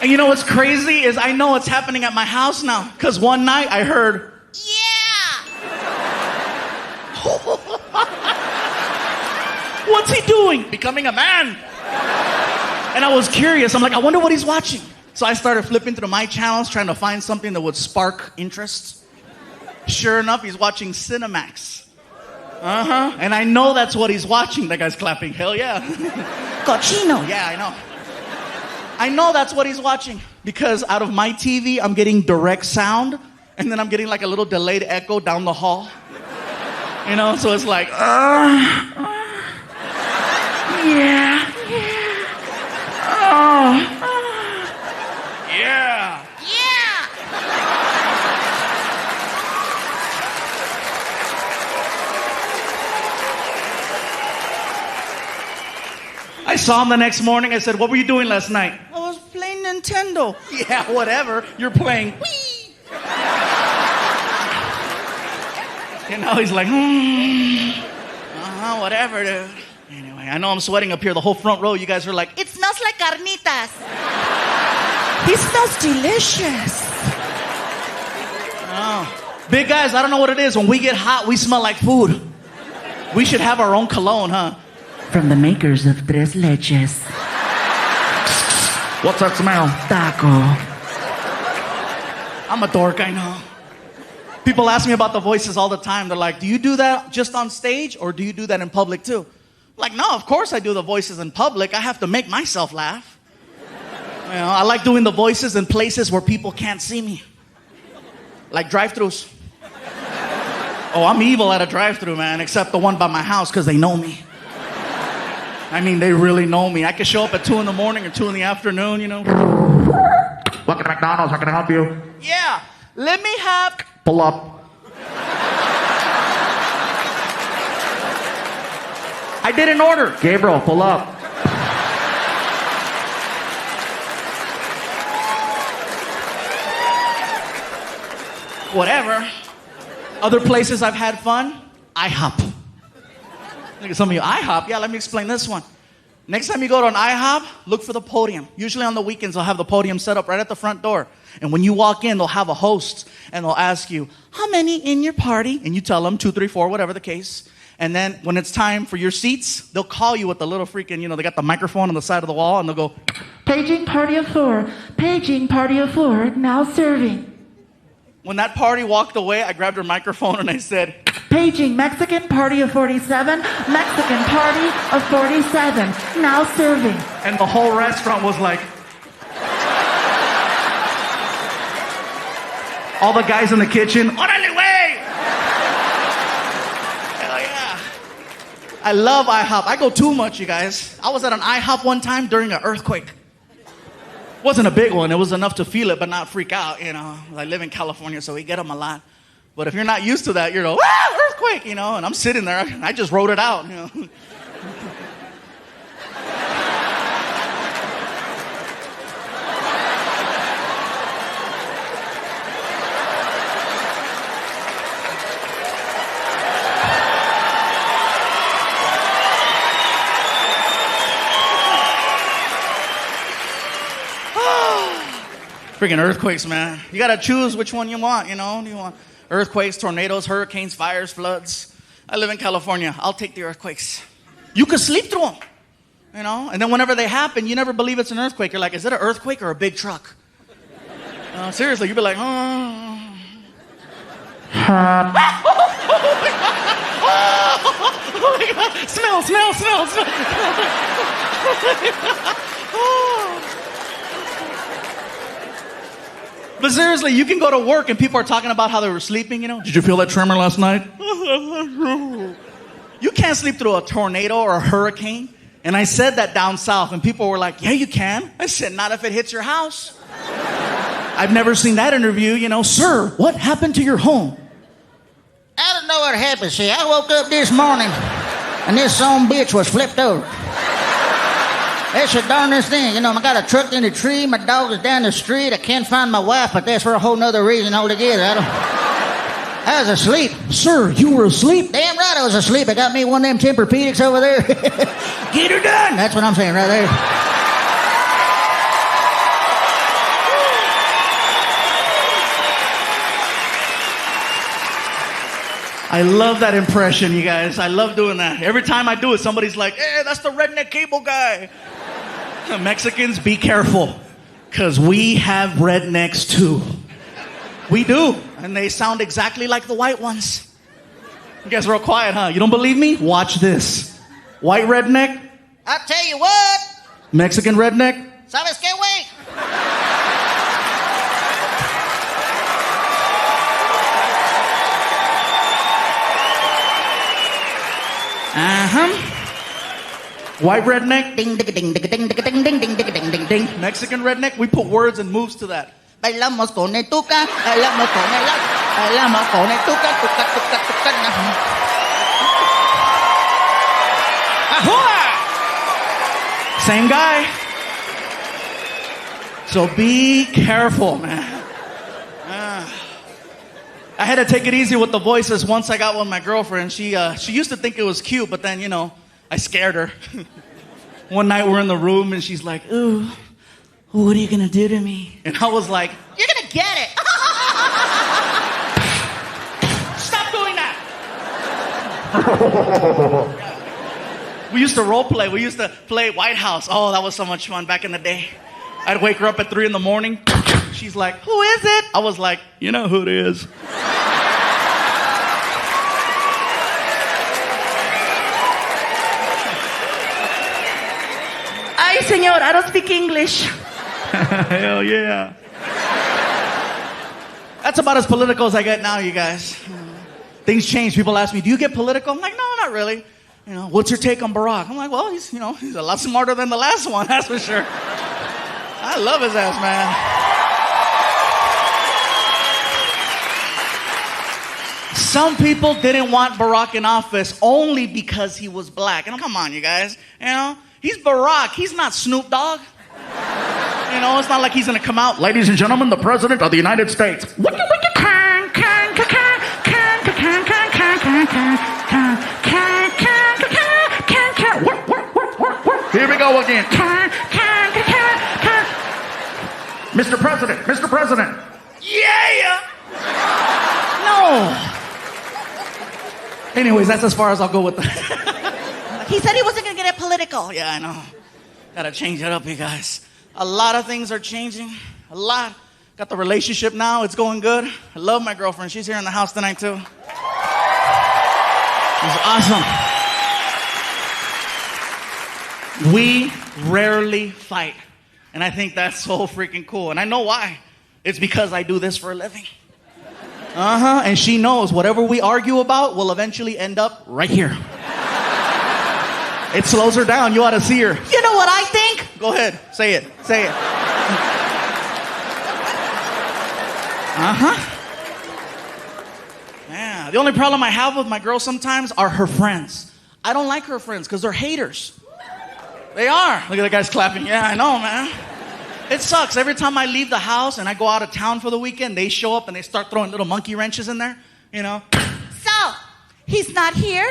And you know what's crazy is I know it's happening at my house now. Because one night I heard, what's he doing? Becoming a man. And I was curious. I'm like, I wonder what he's watching. So I started flipping through my channels, trying to find something that would spark interest. Sure enough, he's watching Cinemax. And I know that's what he's watching. That guy's clapping. Hell yeah. Cochino. Yeah, I know. I know that's what he's watching. Because out of my TV, I'm getting direct sound. And then I'm getting like a little delayed echo down the hall. You know, so it's like, yeah. Yeah. I saw him the next morning. I said, what were you doing last night? I was playing Nintendo. Yeah, whatever. You're playing Wii. And now he's like, whatever, dude. Anyway, I know I'm sweating up here. The whole front row, you guys are like, it smells like carnitas. He smells delicious. Oh. Big guys, I don't know what it is. When we get hot, we smell like food. We should have our own cologne, huh? From the makers of Tres Leches. What's that smell? Taco. I'm a dork, I know. People ask me about the voices all the time. They're like, do you do that just on stage or do you do that in public too? I'm like, no, of course I do the voices in public. I have to make myself laugh. You know, I like doing the voices in places where people can't see me. Like drive-thrus. Oh, I'm evil at a drive-thru, man, except the one by my house because they know me. I mean, they really know me. I could show up at 2 in the morning or 2 in the afternoon, you know. Welcome to McDonald's. How can I help you? Yeah, let me have... Pull up. I didn't order. Gabriel, pull up. Whatever. Other places I've had fun, IHOP. Look at some of you, IHOP? Yeah, let me explain this one. Next time you go to an IHOP, look for the podium. Usually on the weekends, they'll have the podium set up right at the front door. And when you walk in, they'll have a host, and they'll ask you, how many in your party? And you tell them, 2, 3, 4, whatever the case. And then when it's time for your seats, they'll call you with the little freaking, you know, they got the microphone on the side of the wall, and they'll go, Paging party of 4. Paging party of 4. Now serving. When that party walked away, I grabbed her microphone and I said, Paging Mexican party of 47. Mexican party of 47. Now serving. And the whole restaurant was like, all the guys in the kitchen, órale, güey! Hell yeah. I love IHOP. I go too much, you guys. I was at an IHOP one time during an earthquake. Wasn't a big one. It was enough to feel it, but not freak out, you know. I live in California, so we get them a lot. But if you're not used to that, you're like, earthquake, you know, and I'm sitting there. I just wrote it out, you know. Freaking earthquakes, man. You gotta choose which one you want, you know. Do you want earthquakes, tornadoes, hurricanes, fires, floods? I live in California. I'll take the earthquakes. You could sleep through them, you know. And then whenever they happen, you never believe it's an earthquake. You're like, is it an earthquake or a big truck? Seriously, you'd be like, Smell. But seriously, you can go to work and people are talking about how they were sleeping, you know. Did you feel that tremor last night? You can't sleep through a tornado or a hurricane. And I said that down south and people were like, yeah, you can. I said, not if it hits your house. I've never seen that interview, you know. Sir, what happened to your home? I don't know what happened. See, I woke up this morning and this son bitch was flipped over. That's the darndest thing. You know, I got a truck in the tree. My dog is down the street. I can't find my wife, but that's for a whole nother reason altogether. I was asleep. Sir, you were asleep? Damn right I was asleep. I got me one of them Tempur-Pedics over there. Get her done. That's what I'm saying right there. I love that impression, you guys. I love doing that. Every time I do it, somebody's like, hey, that's the redneck cable guy. Mexicans, be careful, because we have rednecks too. We do, and they sound exactly like the white ones. You guys are real quiet, huh? You don't believe me? Watch this. White redneck, I tell you what. Mexican redneck. ¿Sabes qué, güey? White redneck, Ding, ding, ding, ding, ding, ding, ding, ding, ding, ding, ding, ding. Mexican redneck, we put words and moves to that. Bailamos con el tuca, bailamos con el bailamos con el tuca, tuca, tuca, tuca. Ahua! Same guy. So be careful, man. I had to take it easy with the voices once I got with my girlfriend. She used to think it was cute, but then, I scared her. One night we're in the room and she's like, ooh, what are you gonna do to me? And I was like, You're gonna get it. stop doing that. We used to role play. We used to play White House. Oh, that was so much fun back in the day. I'd wake her up at 3 a.m. She's like, who is it? I was like, you know who it is. Ay, señor, I don't speak English. Hell yeah. That's about as political as I get now, you guys. Things change. People ask me, do you get political? I'm like, no, not really. What's your take on Barack? I'm like, well, he's a lot smarter than the last one, that's for sure. I love his ass, man. Some people didn't want Barack in office only because he was black. And come on, you guys. He's Barack. He's not Snoop Dogg. It's not like he's going to come out, ladies and gentlemen, the President of the United States. Here we go again. Mr. President, Mr. President. Yeah. No. Anyways, that's as far as I'll go with that. He said he wasn't going to get it political. Yeah, I know. Gotta change it up, you guys. A lot of things are changing. A lot. Got the relationship now. It's going good. I love my girlfriend. She's here in the house tonight, too. She's awesome. We rarely fight. And I think that's so freaking cool. And I know why. It's because I do this for a living. And she knows whatever we argue about will eventually end up right here. It slows her down. You ought to see her. You know what I think? Go ahead. Say it. Say it. Yeah. The only problem I have with my girl sometimes are her friends. I don't like her friends because they're haters. They are. Look at the guys clapping. Yeah, I know, man. It sucks. Every time I leave the house and I go out of town for the weekend, they show up and they start throwing little monkey wrenches in there, So, he's not here?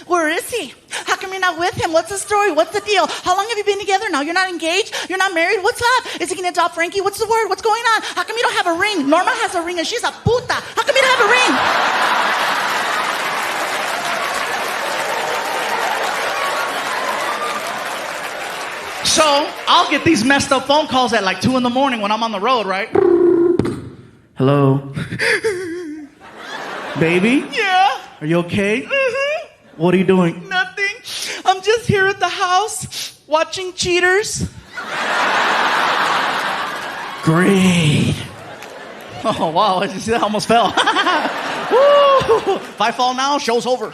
Where is he? How come you're not with him? What's the story? What's the deal? How long have you been together now? You're not engaged? You're not married? What's up? Is he going to adopt Frankie? What's the word? What's going on? How come you don't have a ring? Norma has a ring and she's a puta. How come you don't have a ring? So, I'll get these messed up phone calls at like 2 a.m. when I'm on the road, right? Hello? Baby? Yeah. Are you okay? Mm-hmm. What are you doing? Nothing. I'm just here at the house watching Cheaters. Great. Oh, wow. Did you see that? I almost fell. Woo! If I fall now, show's over.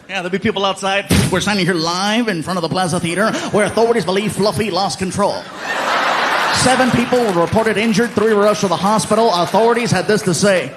Yeah, there'll be people outside. We're standing here live in front of the Plaza Theater where authorities believe Fluffy lost control. 7 people were reported injured, 3 were rushed to the hospital. Authorities had this to say.